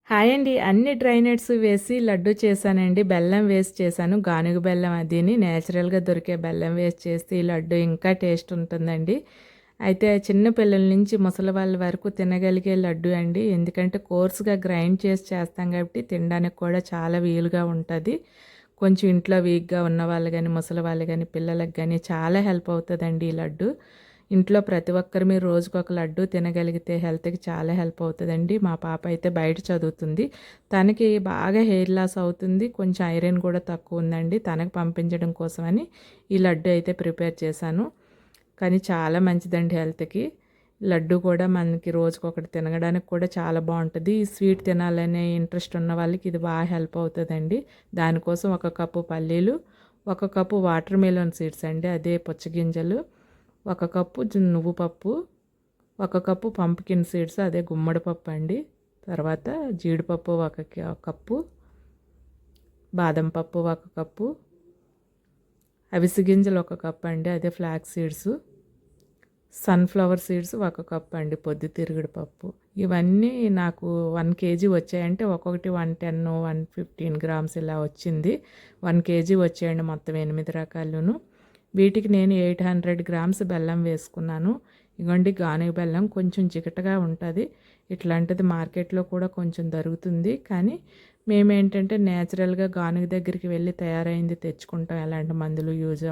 Hi అండి. అన్ని dry nuts వేసి లడ్డు చేశానండి. బెల్లం వేసి చేశాను. గానుగ బెల్లం అదిని నేచురల్‌గా దొరికే బెల్లం వేసి చేస్తే ఈ లడ్డు ఇంకా టేస్ట్ ఉంటుందండి. అయితే చిన్న పిల్లల నుంచి ముసలి వాళ్ళ వరకు తినగలిగే లడ్డు అండి. ఎందుకంటే కోర్స్‌గా గ్రైండ్ చేసి చేస్తాం కాబట్టి తినడానికి కూడా చాలా వీలుగా ఉంటది. కొంచెం ఇంట్లో వీక్‌గా ఉన్నవాళ్ళు గాని, ముసలి వాళ్ళు గాని, పిల్లలకి గాని చాలా హెల్ప్ అవుతదండి ఈ లడ్డు. ఇంట్లో ప్రతి ఒక్కరు మీరు రోజుకొక లడ్డు తినగలిగితే హెల్త్‌కి చాలా హెల్ప్ అవుతదండి. మా పాప అయితే బయట చదువుతుంది. తనకి బాగా హెయిర్ లాస్ అవుతుంది. కొంచెం ఐరన్ కూడా తక్కువ ఉందండి. తనకు పంపించడం కోసమని ఈ లడ్డు అయితే ప్రిపేర్ చేశాను. కానీ చాలా మంచిదండి హెల్త్‌కి. లడ్డు కూడా మనకి రోజుకొకటి తినడానికి కూడా చాలా బావుంటది. ఈ స్వీట్ తినాలనే ఇంట్రెస్ట్ ఉన్న వాళ్ళకి ఇది బాగా హెల్ప్ అవుతదండి. దానికోసం ఒక కప్పు పల్లీలు, ఒక కప్పు వాటర్ మెలన్ సీడ్స్ అండి. అదే పుచ్చగింజలు, ఒక కప్పు నువ్వు పప్పు, ఒక కప్పు పంప్కిన్ సీడ్స్ అదే గుమ్మడి పప్పు అండి. తర్వాత జీడిపప్పు ఒక కప్పు, బాదం పప్పు ఒక కప్పు, అవిసె గింజలు ఒక కప్పు అండి. అదే ఫ్లాక్స్ సీడ్స్, సన్ఫ్లవర్ సీడ్స్ ఒక కప్ అండి. పొద్దుతిరుగుడు పప్పు. ఇవన్నీ నాకు 1 కేజీ వచ్చాయంటే ఒక్కొక్కటి 110, 115 గ్రామ్స్ ఇలా వచ్చింది. 1 కేజీ వచ్చాయండి మొత్తం 8 రకాలును. వీటికి నేను 800 గ్రామ్స్ బెల్లం వేసుకున్నాను. ఇగోండి గానుగ బెల్లం కొంచెం చికటగా ఉంటుంది. ఇట్లాంటిది మార్కెట్లో కూడా కొంచెం దొరుకుతుంది. కానీ మేమేంటంటే నేచురల్‌గా గానుగ దగ్గరికి వెళ్ళి తయారైంది తెచ్చుకుంటాం. ఎలాంటి మందులు యూజ్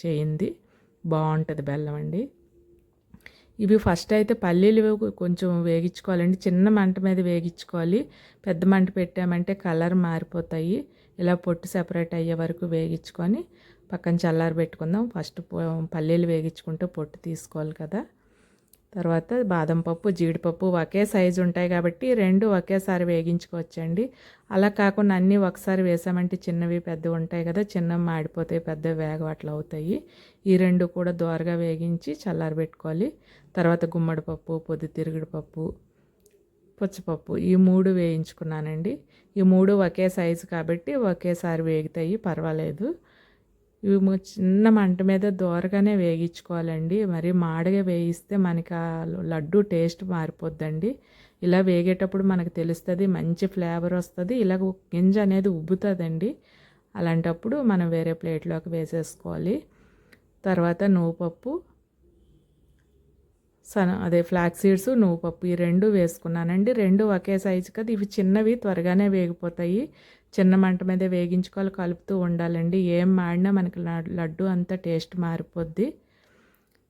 చేయింది బావుంటది బెల్లం అండి. ఇవి ఫస్ట్ అయితే పల్లీలు కొంచెం వేగించుకోవాలండి. చిన్న మంట మీద వేగించుకోవాలి. పెద్ద మంట పెట్టామంటే కలర్ మారిపోతాయి. ఇలా పొట్టు సెపరేట్ అయ్యే వరకు వేగించుకొని పక్కన చల్లారబెట్టుకుందాం. ఫస్ట్ పల్లీలు వేగించుకుంటే పొట్టు తీసుకోవాలి కదా. తర్వాత బాదం పప్పు, జీడిపప్పు ఒకే సైజు ఉంటాయి కాబట్టి 2 ఒకేసారి వేగించుకోవచ్చండి. అలా కాకుండా అన్నీ ఒకసారి వేసామంటే చిన్నవి పెద్దవి ఉంటాయి కదా, చిన్నవి మాడిపోతాయి, పెద్దవి వేగవు అట్లా అవుతాయి. ఈ 2 కూడా దోరగా వేగించి చల్లారబెట్టుకోవాలి. తర్వాత గుమ్మడి పప్పు, పొద్దుతిరుగుడు పప్పు, పుచ్చపప్పు ఈ 3 వేయించుకున్నానండి. ఈ 3 ఒకే సైజు కాబట్టి ఒకేసారి వేగుతాయి, పర్వాలేదు. ఇవి చిన్న మంట మీద దోరగానే వేగించుకోవాలండి. మరి మాడగా వేయిస్తే మనకి ఆ లడ్డు టేస్ట్ మారిపోద్దండి. ఇలా వేగేటప్పుడు మనకు తెలుస్తుంది, మంచి ఫ్లేవర్ వస్తుంది. ఇలా గింజ అనేది ఉబ్బుతుందండి. అలాంటప్పుడు మనం వేరే ప్లేట్లోకి వేసేసుకోవాలి. తర్వాత నువ్వుపప్పు, అదే ఫ్లాక్ సీడ్స్, నువ్వుపప్పు ఈ 2 వేసుకున్నానండి. 2 ఒకే సైజు కదా. ఇవి చిన్నవి త్వరగానే వేగిపోతాయి. చిన్న మంట మీద వేగించుకోవాలి, కలుపుతూ ఉండాలండి. ఏం మాడినా మనకి లడ్డు అంతా టేస్ట్ మారిపోద్ది.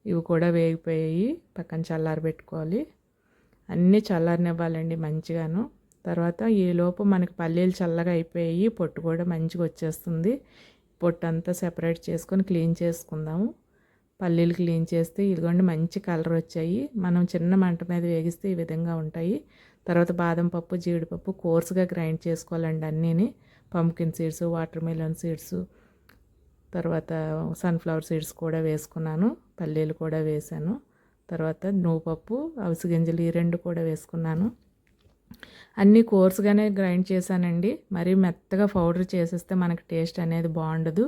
ఇవి కూడా వేగిపోయాయి. పక్కన చల్లారబెట్టుకోవాలి. అన్నీ చల్లారనివ్వాలండి మంచిగాను. తర్వాత ఈలోపు మనకి పల్లీలు చల్లగా అయిపోయాయి. పొట్టు కూడా మంచిగా వచ్చేస్తుంది. పొట్టు అంతా సెపరేట్ చేసుకొని క్లీన్ చేసుకుందాము. పల్లీలు క్లీన్ చేస్తే ఇదిగోండి మంచి కలర్ వచ్చాయి. మనం చిన్న మంట మీద వేగిస్తే ఈ విధంగా ఉంటాయి. తర్వాత బాదం పప్పు, జీడిపప్పు కోర్స్గా గ్రైండ్ చేసుకోవాలండి అన్నీని. Pumpkin seeds, watermelon seeds, తర్వాత సన్ఫ్లవర్ సీడ్స్ కూడా వేసుకున్నాను. పల్లీలు కూడా వేసాను. తర్వాత నువ్వుపప్పు, అవిసె గింజలు ఈ 2 కూడా వేసుకున్నాను. అన్నీ కోర్స్గానే గ్రైండ్ చేశానండి. మరీ మెత్తగా పౌడర్ చేసేస్తే మనకి టేస్ట్ అనేది బాగుండదు.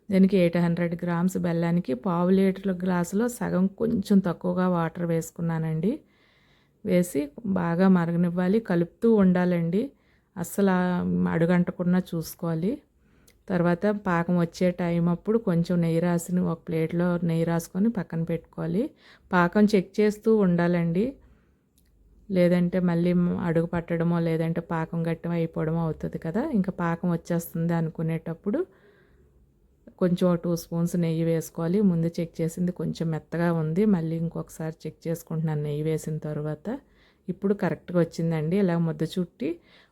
దీనికి 800 గ్రామ్స్ బెల్లానికి పావు లీటర్ గ్లాసులో సగం కొంచెం తక్కువగా వాటర్ వేసుకున్నానండి. వేసి బాగా మరగనివ్వాలి, కలుపుతూ ఉండాలండి. అస్సలు అడుగంటకుండా చూసుకోవాలి. తర్వాత పాకం వచ్చే టైం అప్పుడు కొంచెం నెయ్యి రాసి ఒక ప్లేట్లో నెయ్యి రాసుకొని పక్కన పెట్టుకోవాలి. పాకం చెక్ చేస్తూ ఉండాలండి. లేదంటే మళ్ళీ అడుగు పట్టడమో లేదంటే పాకం గట్టిగా అయిపోవడమో అవుతుంది కదా. ఇంకా పాకం వచ్చేస్తుంది అనుకునేటప్పుడు కొంచెం 2 స్పూన్స్ నెయ్యి వేసుకోవాలి. ముందు చెక్ చేసింది కొంచెం మెత్తగా ఉంది. మళ్ళీ ఇంకొకసారి చెక్ చేసుకుంటున్నాను నెయ్యి వేసిన తర్వాత. ఇప్పుడు కరెక్ట్గా వచ్చిందండి. ఇలా ముద్ద చుట్టి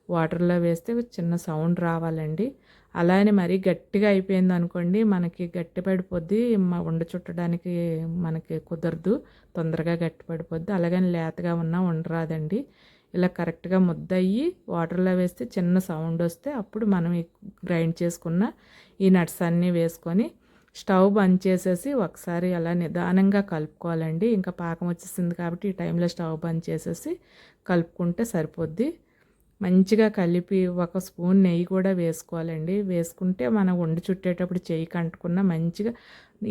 వాటర్లో వేస్తే చిన్న సౌండ్ రావాలండి. అలా అని మరీ గట్టిగా అయిపోయింది అనుకోండి, మనకి గట్టి పడిపోద్ది. ఉండ చుట్టడానికి మనకి కుదరదు, తొందరగా గట్టి పడిపోద్ది. అలాగని లేతగా ఉన్నా ఉండరాదండి. ఇలా కరెక్ట్గా ముద్ద అయ్యి వాటర్లో వేస్తే చిన్న సౌండ్ వస్తే అప్పుడు మనం గ్రైండ్ చేసుకున్న ఈ నట్స్ అన్నీ వేసుకొని స్టవ్ బంద్ చేసేసి ఒకసారి అలా నిదానంగా కలుపుకోవాలండి. ఇంకా పాకం వచ్చేసింది కాబట్టి ఈ టైంలో స్టవ్ బంద్ చేసేసి కలుపుకుంటే సరిపోద్ది. మంచిగా కలిపి ఒక స్పూన్ నెయ్యి కూడా వేసుకోవాలండి. వేసుకుంటే మనం వండి చుట్టేటప్పుడు చెయ్యి కంటకుండా మంచిగా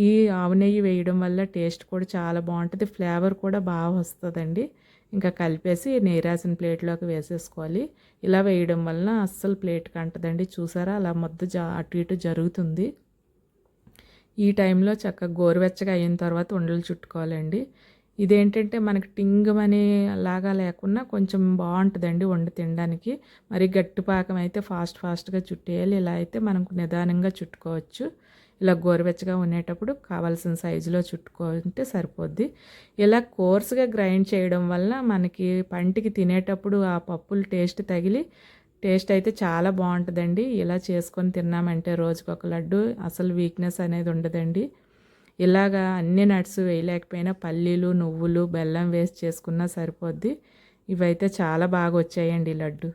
ఈ ఆవు నెయ్యి వేయడం వల్ల టేస్ట్ కూడా చాలా బాగుంటుంది. ఫ్లేవర్ కూడా బాగా వస్తుందండి. ఇంకా కలిపేసి నెయ్యి రాసిన ప్లేట్లోకి వేసేసుకోవాలి. ఇలా వేయడం వలన అస్సలు ప్లేట్కి అంటదండి. చూసారా అలా ముద్ద అటు ఇటు జరుగుతుంది. ఈ టైంలో చక్కగా గోరువెచ్చగా అయిన తర్వాత ఉండలు చుట్టుకోవాలండి. ఇదేంటంటే మనకి టింగమని లాగా లేకుండా కొంచెం బాగుంటుందండి వండి తినడానికి. మరి గట్టి పాకం అయితే ఫాస్ట్గా చుట్టేయాలి. ఇలా అయితే మనకు నిదానంగా చుట్టుకోవచ్చు. ఇలా గోరువెచ్చగా ఉండేటప్పుడు కావాల్సిన సైజులో చుట్టుకుంటే సరిపోద్ది. ఇలా కోర్స్గా గ్రైండ్ చేయడం వల్ల మనకి పంటికి తినేటప్పుడు ఆ పప్పులు టేస్ట్ తగిలి టేస్ట్ అయితే చాలా బాగుంటుందండి. ఇలా చేసుకొని తిన్నామంటే రోజుకొక లడ్డు అసలు వీక్నెస్ అనేది ఉండదండి. ఇలాగా అన్ని నట్స్ వేయలేకపోయినా పల్లీలు, నువ్వులు, బెల్లం వేసి చేసుకున్నా సరిపోద్ది. ఇవైతే చాలా బాగా వచ్చాయండి లడ్డు.